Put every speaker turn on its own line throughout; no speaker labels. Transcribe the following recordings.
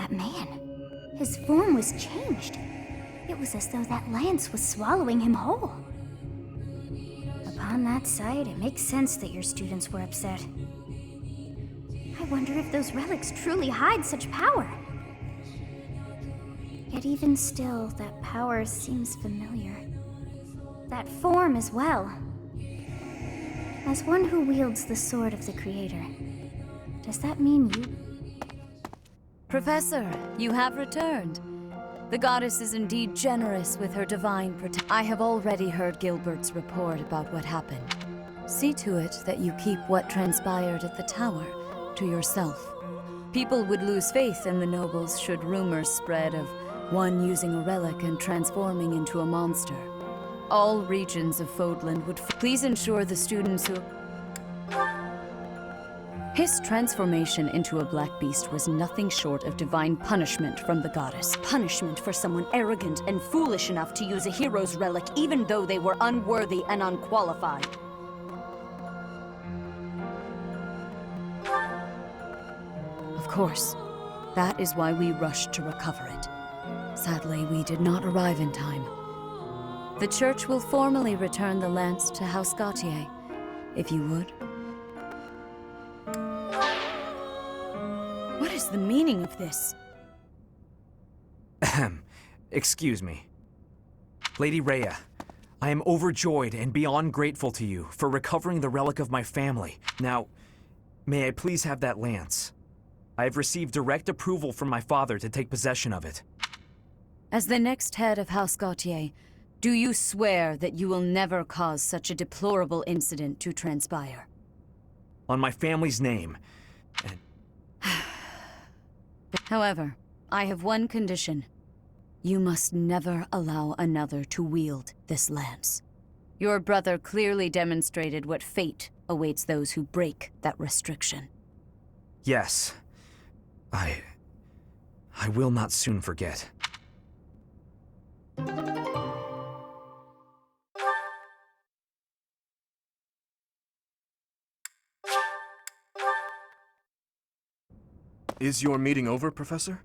that man. His form was changed. It was as though that lance was swallowing him whole. Upon that sight, it makes sense that your students were upset. I wonder if those relics truly hide such power. Yet even still, that power seems familiar. That form as well. As one who wields the sword of the Creator, does that mean you?
Professor, you have returned. The goddess is indeed generous with her divine protection. I have already heard Gilbert's report about what happened. See to it that you keep what transpired at the tower to yourself. People would lose faith in the nobles should rumors spread of one using a relic and transforming into a monster. All regions of Fódlan would please ensure the students who... His transformation into a black beast was nothing short of divine punishment from the goddess. Punishment for someone arrogant and foolish enough to use a hero's relic even though they were unworthy and unqualified. Of course, that is why we rushed to recover it. Sadly, we did not arrive in time. The church will formally return the lance to House Gautier, if you would. What is the meaning of this?
Ahem. Excuse me. Lady Rhea, I am overjoyed and beyond grateful to you for recovering the relic of my family. Now, may I please have that lance? I have received direct approval from my father to take possession of it.
As the next head of House Gautier, do you swear that you will never cause such a deplorable incident to transpire?
On my family's name.
However, I have one condition. You must never allow another to wield this lance. Your brother clearly demonstrated what fate awaits those who break that restriction.
Yes. I will not soon forget.
Is your meeting over, Professor?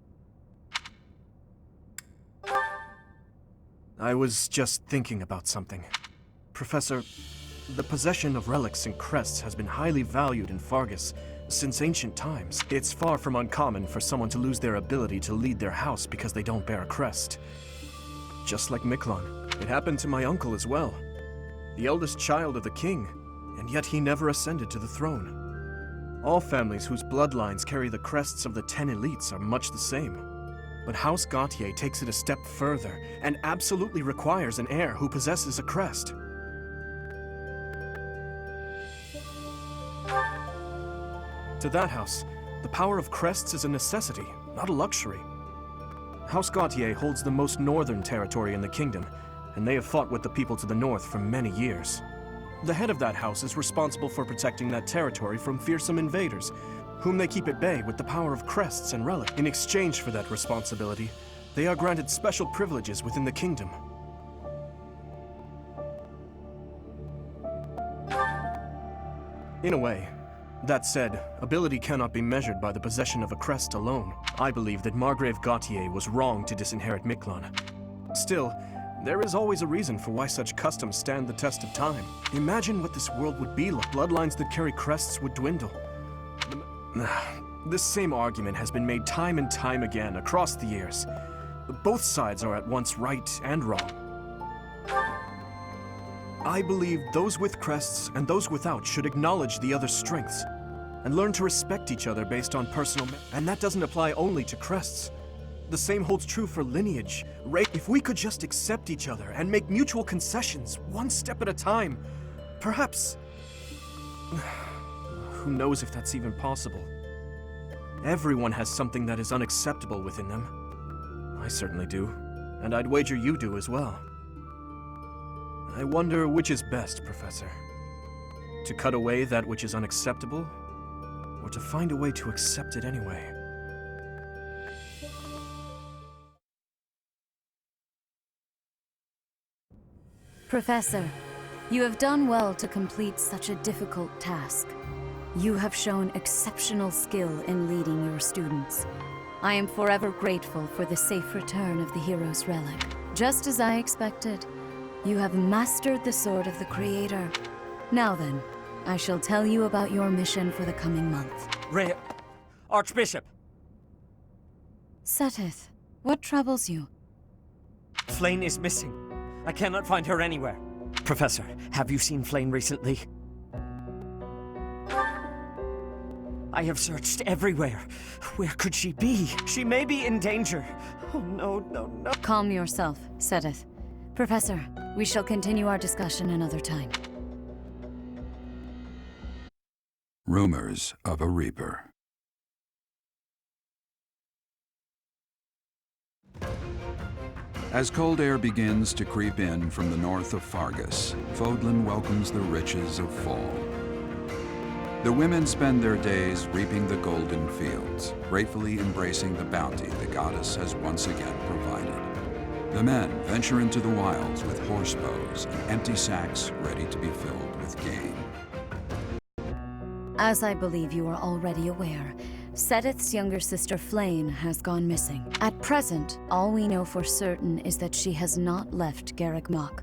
I was just thinking about something. Professor, the possession of relics and crests has been highly valued in Faerghus since ancient times. It's far from uncommon for someone to lose their ability to lead their house because they don't bear a crest. Just like Miklon, it happened to my uncle as well. The eldest child of the king, and yet he never ascended to the throne. All families whose bloodlines carry the crests of the 10 elites are much the same. But House Gautier takes it a step further and absolutely requires an heir who possesses a crest. To that house, the power of crests is a necessity, not a luxury. House Gautier holds the most northern territory in the kingdom, and they have fought with the people to the north for many years. The head of that house is responsible for protecting that territory from fearsome invaders, whom they keep at bay with the power of crests and relics. In exchange for that responsibility, they are granted special privileges within the kingdom. In a way. That said, ability cannot be measured by the possession of a crest alone. I believe that Margrave Gautier was wrong to disinherit Miklon. Still, there is always a reason for why such customs stand the test of time. Imagine what this world would be like. Bloodlines that carry crests would dwindle. This same argument has been made time and time again across the years. Both sides are at once right and wrong. I believe those with crests and those without should acknowledge the other's strengths and learn to respect each other based on personal and that doesn't apply only to crests. The same holds true for lineage. If we could just accept each other and make mutual concessions, one step at a time, perhaps... Who knows if that's even possible? Everyone has something that is unacceptable within them. I certainly do, and I'd wager you do as well. I wonder which is best, Professor. To cut away that which is unacceptable, or to find a way to accept it anyway?
Professor, you have done well to complete such a difficult task. You have shown exceptional skill in leading your students. I am forever grateful for the safe return of the hero's relic. Just as I expected, you have mastered the sword of the Creator. Now then, I shall tell you about your mission for the coming month.
Rhea... Archbishop!
Sothis, what troubles you?
Flayn is missing. I cannot find her anywhere. Professor, have you seen Flayn recently? I have searched everywhere. Where could she be? She may be in danger. Oh no, no, no.
Calm yourself, Sothis. Professor, we shall continue our discussion another time.
Rumors of a Reaper. As cold air begins to creep in from the north of Faerghus, Fódlan welcomes the riches of fall. The women spend their days reaping the golden fields, gratefully embracing the bounty the goddess has once again provided. The men venture into the wilds with horse bows and empty sacks ready to be filled with game.
As I believe you are already aware, Sethith's younger sister Flayn has gone missing. At present, all we know for certain is that she has not left Garegg Mach.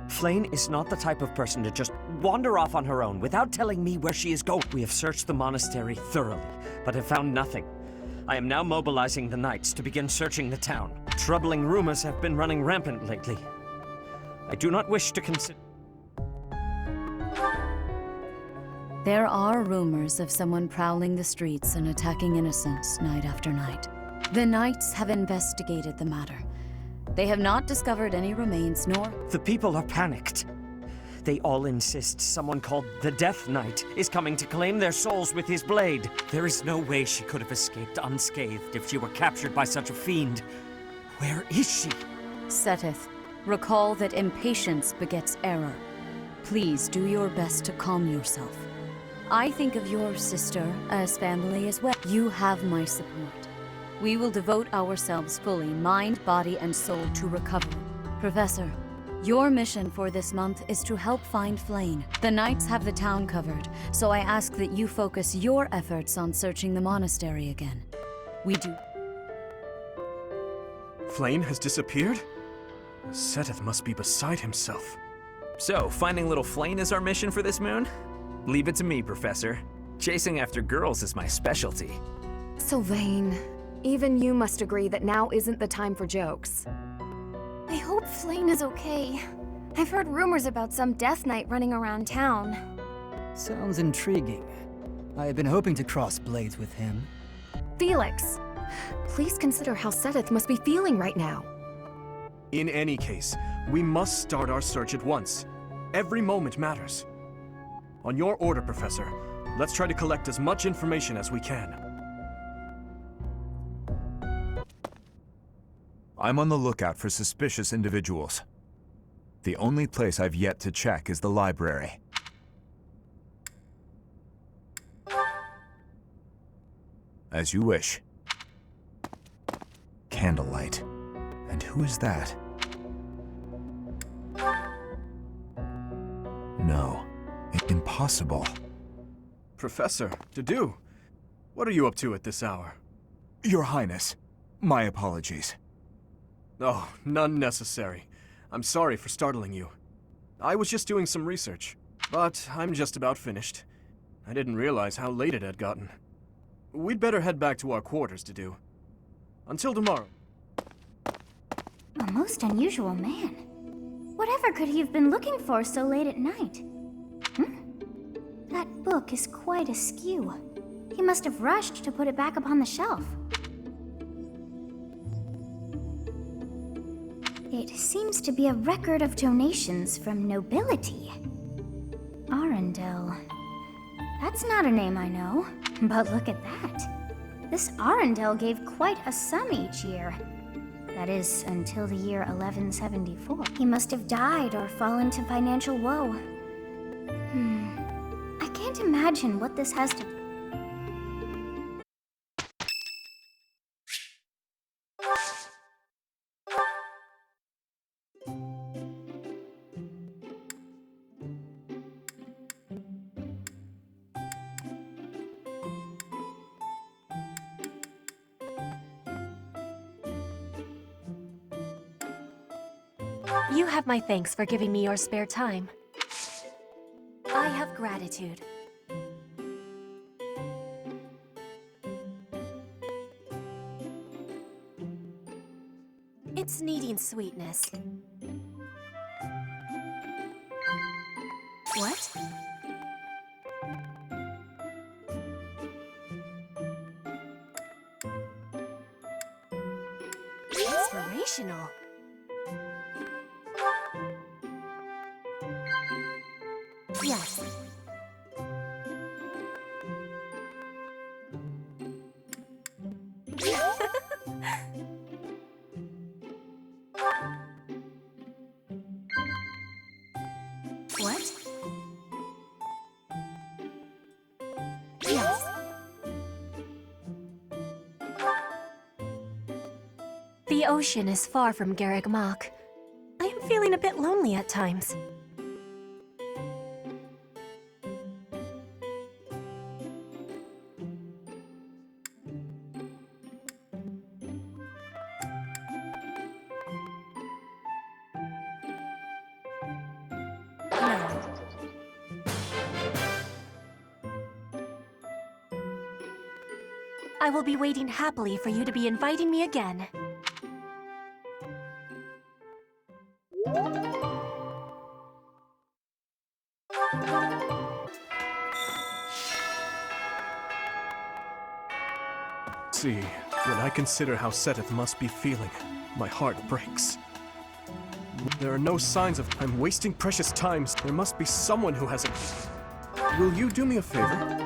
Flayn is not the type of person to just wander off on her own without telling me where she is going. We have searched the monastery thoroughly, but have found nothing. I am now mobilizing the knights to begin searching the town. Troubling rumors have been running rampant lately. I do not wish to consider...
There are rumors of someone prowling the streets and attacking innocents night after night. The knights have investigated the matter. They have not discovered any remains, nor...
The people are panicked. They all insist someone called the Death Knight is coming to claim their souls with his blade. There is no way she could have escaped unscathed if she were captured by such a fiend. Where is she?
Sothis, recall that impatience begets error. Please do your best to calm yourself. I think of your sister as family as well. You have my support. We will devote ourselves fully, mind, body, and soul to recovery. Professor, your mission for this month is to help find Flayn. The knights have the town covered, so I ask that you focus your efforts on searching the monastery again. We do.
Flayn has disappeared? Sothis must be beside himself.
So, finding little Flayn is our mission for this moon? Leave it to me, Professor. Chasing after girls is my specialty.
Sylvain, even you must agree that now isn't the time for jokes.
I hope Flayn is okay. I've heard rumors about some Death Knight running around town.
Sounds intriguing. I have been hoping to cross blades with him.
Felix, please consider how Sothis must be feeling right now.
In any case, we must start our search at once. Every moment matters. On your order, Professor, let's try to collect as much information as we can.
I'm on the lookout for suspicious individuals. The only place I've yet to check is the library. As you wish. Candlelight. And who is that? No. Impossible.
Professor, Dedu, what are you up to at this hour?
Your Highness, my apologies.
Oh, none necessary. I'm sorry for startling you. I was just doing some research, but I'm just about finished. I didn't realize how late it had gotten. We'd better head back to our quarters, Dedu. Until tomorrow.
A most unusual man. Whatever could he have been looking for so late at night? That book is quite askew. He must have rushed to put it back upon the shelf. It seems to be a record of donations from nobility. Arundel. That's not a name I know, but look at that. This Arundel gave quite a sum each year. That is, until the year 1174. He must have died or fallen to financial woe. I can't imagine what this has to...
You have my thanks for giving me your spare time. I have gratitude. It's needing sweetness. What? Inspirational. Yes. What? Yes. The ocean is far from Garegg Mach. I am feeling a bit lonely at times. I will be waiting happily for you to be inviting me again.
See, when I consider how Sothis must be feeling, my heart breaks. There are no signs of I'm wasting precious times. There must be someone who has a... Will you do me a favor?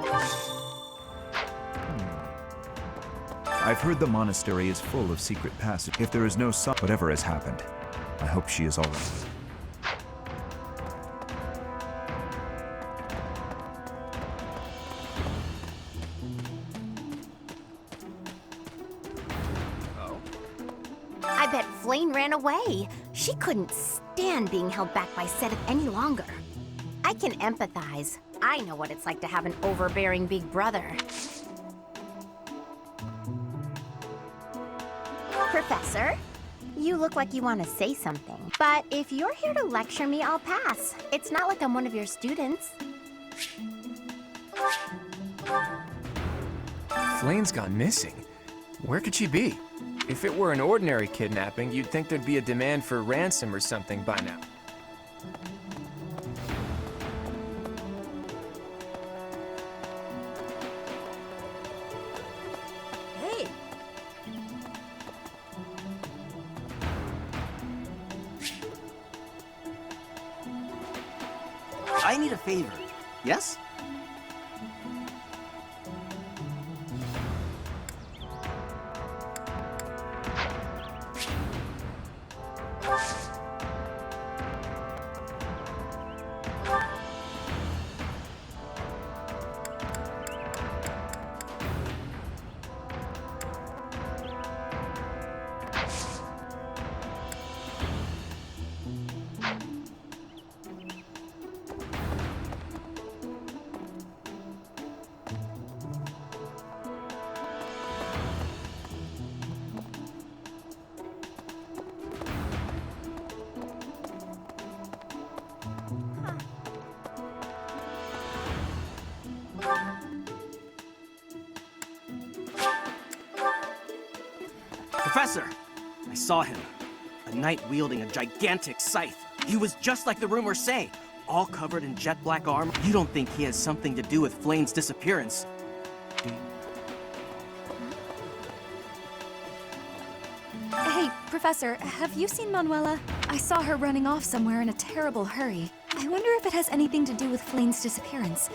I've heard the monastery is full of secret passage. If there is no whatever has happened, I hope she is all right.
I bet Flayn ran away. She couldn't stand being held back by Sothis any longer. I can empathize. I know what it's like to have an overbearing big brother. Professor, you look like you want to say something. But if you're here to lecture me, I'll pass. It's not like I'm one of your students.
Flayn's gone missing. Where could she be? If it were an ordinary kidnapping, you'd think there'd be a demand for ransom or something by now.
Hey!
I need a favor. Yes? Professor! I saw him. A knight wielding a gigantic scythe. He was just like the rumors say, all covered in jet black armor. You don't think he has something to do with Flayn's disappearance?
Hey, Professor, have you seen Manuela? I saw her running off somewhere in a terrible hurry. I wonder if it has anything to do with Flayn's disappearance.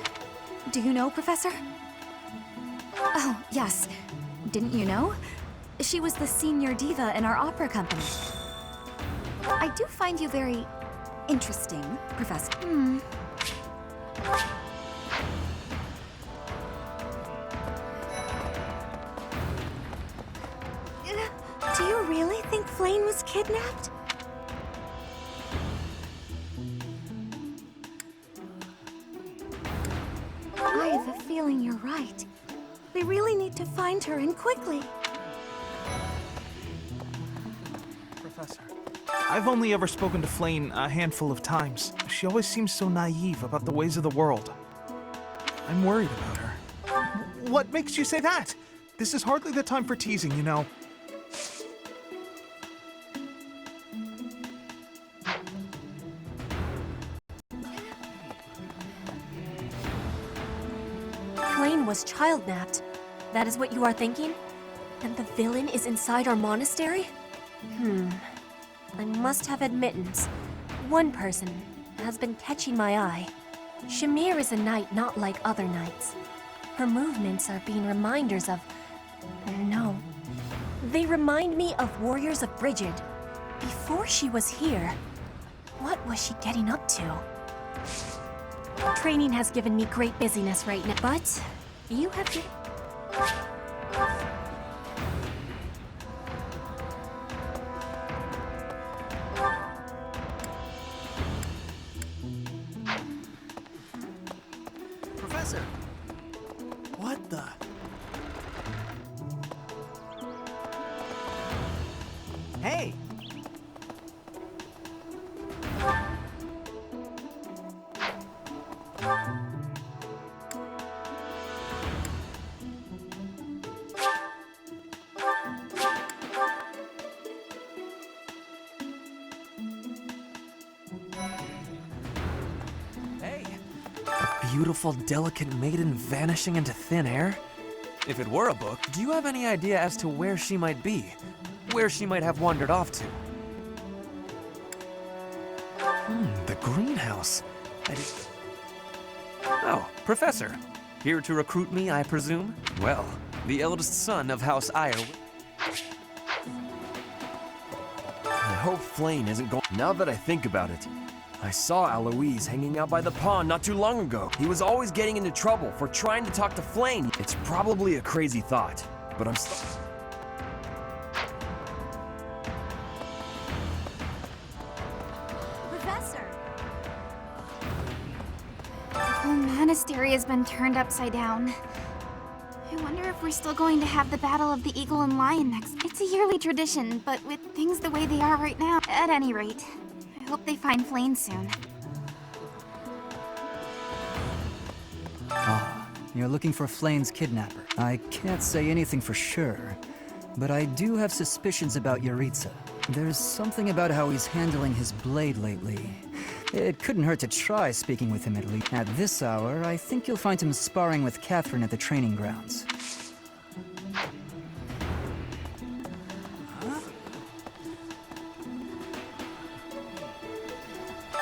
Do you know, Professor? Oh, yes. Didn't you know? She was the senior diva in our opera company. I do find you very interesting, Professor.
Do you really think Flayn was kidnapped? I have a feeling you're right. We really need to find her, and quickly.
Professor, I
I've only ever spoken to Flayn a handful of times. She always seems so naive about the ways of the world. I'm worried about her. What makes you say that? This is hardly the time for teasing, you know.
Flayn was child-napped. That is what you are thinking? And the villain is inside our monastery? I must have admittance. One person has been catching my eye. Shamir is a knight not like other knights. Her movements are being reminders of... No. They remind me of warriors of Brigid. Before she was here, what was she getting up to? Training has given me great busyness right now, but you have to...
Professor! What the... Hey!
Beautiful, delicate maiden vanishing into thin air? If it were a book, do you have any idea as to where she might be? Where she might have wandered off to? The greenhouse. Oh, Professor. Here to recruit me, I presume? Well, the eldest son of House Ire. I hope Flayn isn't going. Now that I think about it, I saw Aloise hanging out by the pond not too long ago. He was always getting into trouble for trying to talk to Flayn. It's probably a crazy thought, but I'm still...
Professor! The whole monastery has been turned upside down. I wonder if we're still going to have the Battle of the Eagle and Lion next. It's a yearly tradition, but with things the way they are right now, at any rate, I hope they find Flayn soon.
You're looking for Flayn's kidnapper. I can't say anything for sure, but I do have suspicions about Yaritza. There's something about how he's handling his blade lately. It couldn't hurt to try speaking with him at least. At this hour, I think you'll find him sparring with Catherine at the training grounds.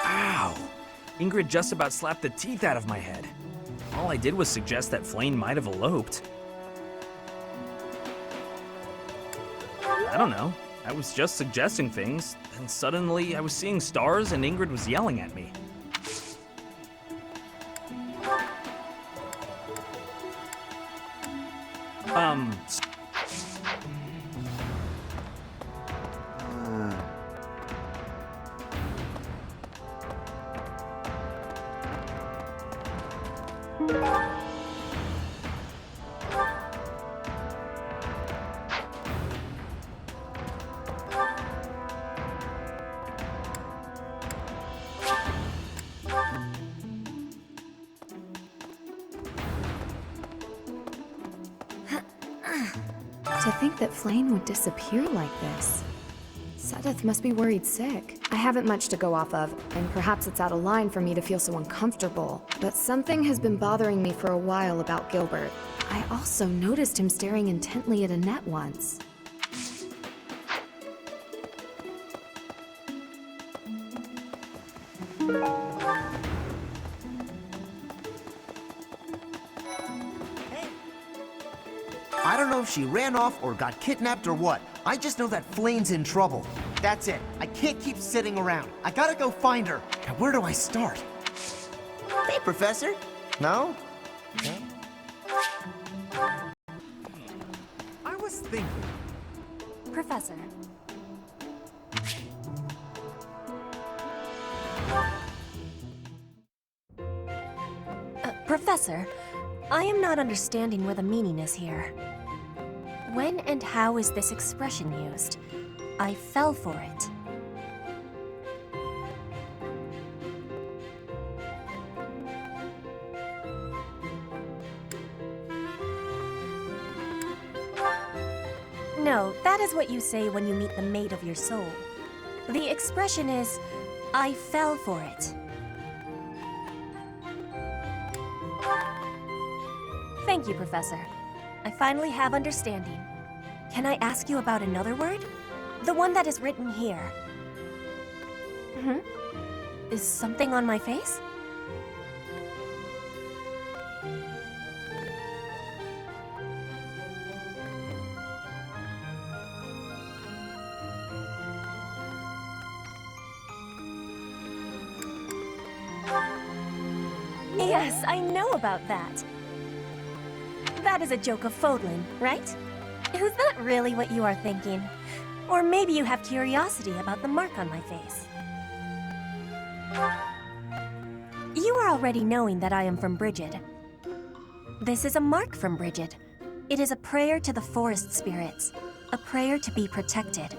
Ow! Ingrid just about slapped the teeth out of my head. All I did was suggest that Flayn might have eloped. I don't know. I was just suggesting things, and suddenly I was seeing stars and Ingrid was yelling at me.
To think that Flayn would disappear like this. Sothis must be worried sick. I haven't much to go off of, and perhaps it's out of line for me to feel so uncomfortable. But something has been bothering me for a while about Gilbert. I also noticed him staring intently at Annette once.
I don't know if she ran off or got kidnapped or what. I just know that Flayn's in trouble. That's it. I can't keep sitting around. I gotta go find her. Now, where do I start? Hey, Professor. No? I was thinking.
Professor. Professor, I am not understanding where the meaning is here. When and how is this expression used? I fell for it. No, that is what you say when you meet the mate of your soul. The expression is, I fell for it. Thank you, Professor. I finally have understanding. Can I ask you about another word? The one that is written here. Is something on my face? Yes, I know about that. That is a joke of Fódlan, right? Is that really what you are thinking? Or maybe you have curiosity about the mark on my face. You are already knowing that I am from Brigid. This is a mark from Brigid. It is a prayer to the forest spirits, a prayer to be protected.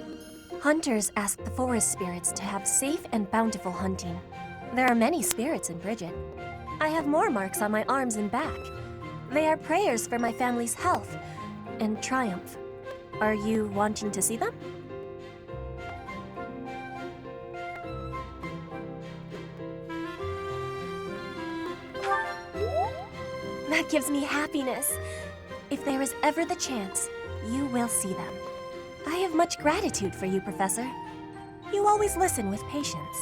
Hunters ask the forest spirits to have safe and bountiful hunting. There are many spirits in Brigid. I have more marks on my arms and back. They are prayers for my family's health and triumph. Are you wanting to see them? That gives me happiness. If there is ever the chance, you will see them. I have much gratitude for you, Professor. You always listen with patience.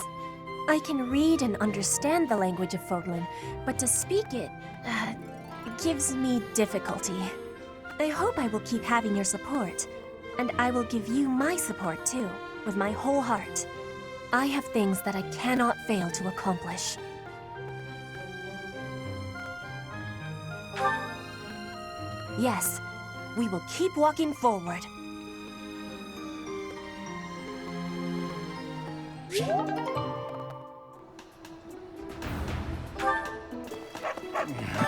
I can read and understand the language of Fódlan, but to speak it gives me difficulty. I hope I will keep having your support, and I will give you my support too, with my whole heart. I have things that I cannot fail to accomplish. Yes, we will keep walking forward.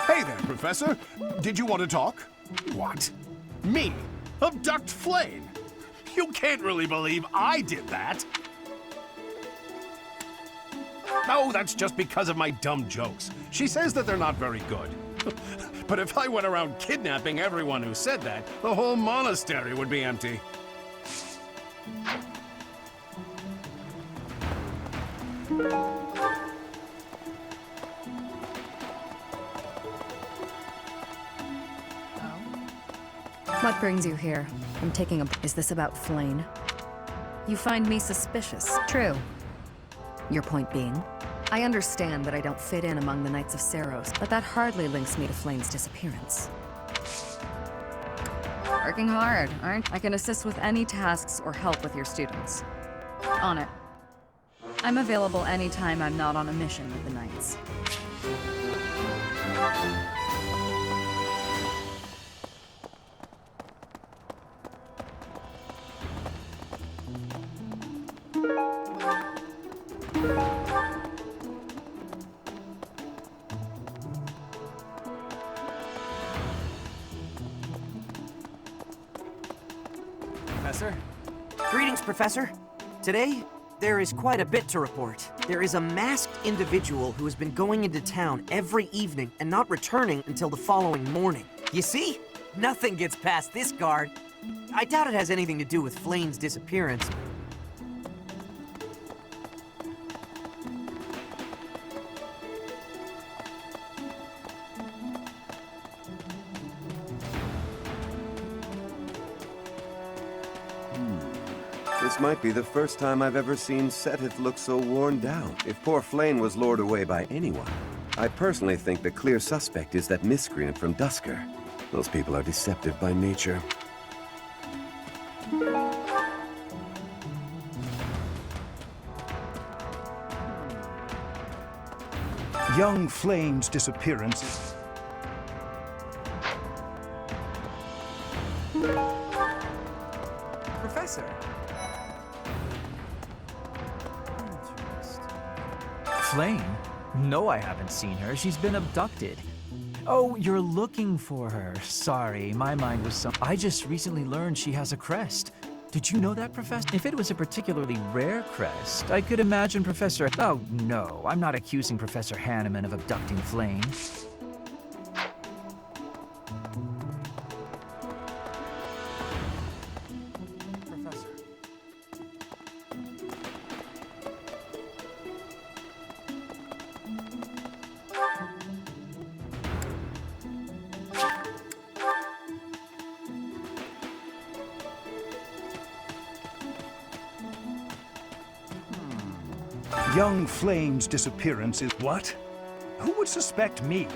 Hey there, Professor. Did you want to talk? What? Me? Abduct Flayn? You can't really believe I did that. No, that's just because of my dumb jokes. She says that they're not very good. But if I went around kidnapping everyone who said that, the whole monastery would be empty.
What brings you here? I'm taking a... Is this about Flayn? You find me suspicious. True. Your point being? I understand that I don't fit in among the Knights of Seiros, but that hardly links me to Flayn's disappearance. Working hard, aren't I? I can assist with any tasks or help with your students. On it. I'm available anytime I'm not on a mission with the Knights.
Professor?
Greetings, Professor. Today, there is quite a bit to report. There is a masked individual who has been going into town every evening and not returning until the following morning. You see? Nothing gets past this guard. I doubt it has anything to do with Flayn's disappearance.
This might be the first time I've ever seen Sothis look so worn down. If poor Flayn was lured away by anyone, I personally think the clear suspect is that miscreant from Dusker. Those people are deceptive by nature.
Young Flayn's disappearance.
Professor!
Flayn? No, I haven't seen her. She's been abducted. Oh, you're looking for her. Sorry, my mind was some... I just recently learned she has a crest. Did you know that, Professor? If it was a particularly rare crest, I could imagine Professor... Oh, no, I'm not accusing Professor Hanneman of abducting Flayn.
Young Flame's disappearance is what? Who would suspect me?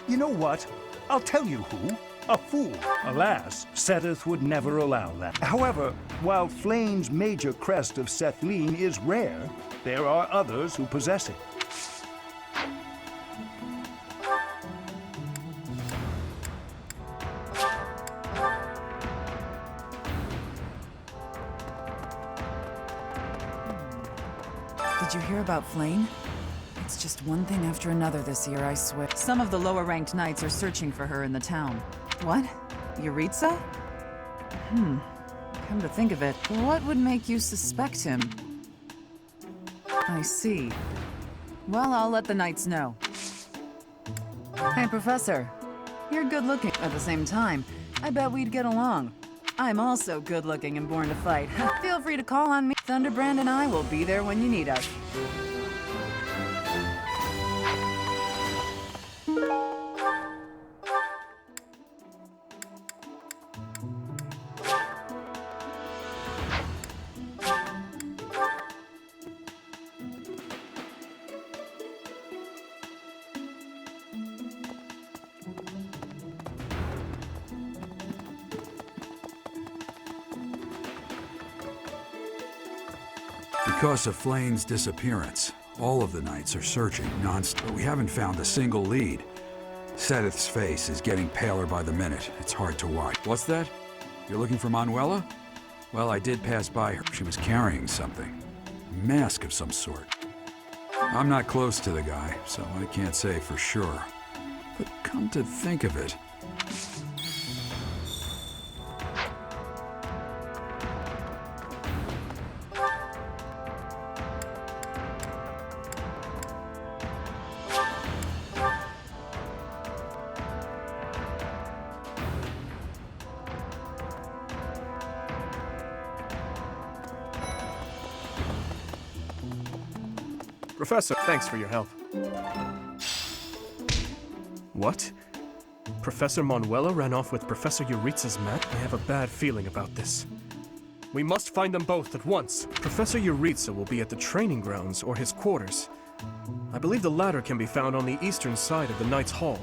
You know what? I'll tell you who. A fool. Alas, Seteth would never allow that. However, while Flame's major crest of Sethlin is rare, there are others who possess it.
Did you hear about Flame? It's just one thing after another this year, I swear. Some of the lower-ranked knights are searching for her in the town. What? Yuritsa? Come to think of it, what would make you suspect him? I see. Well, I'll let the knights know. Hey, Professor. You're good-looking. At the same time, I bet we'd get along. I'm also good-looking and born to fight. Feel free to call on me. Thunderbrand and I will be there when you need us.
Because of Flame's disappearance, all of the knights are searching non-stop, but we haven't found a single lead. Seteth's face is getting paler by the minute. It's hard to watch. What's that? You're looking for Manuela? Well, I did pass by her. She was carrying something. A mask of some sort. I'm not close to the guy, so I can't say for sure. But come to think of it...
Professor, thanks for your help. What? Professor Manuela ran off with Professor Yuritsa's map? I have a bad feeling about this. We must find them both at once. Professor Yuritsa will be at the training grounds or his quarters. I believe the latter can be found on the eastern side of the Knight's Hall.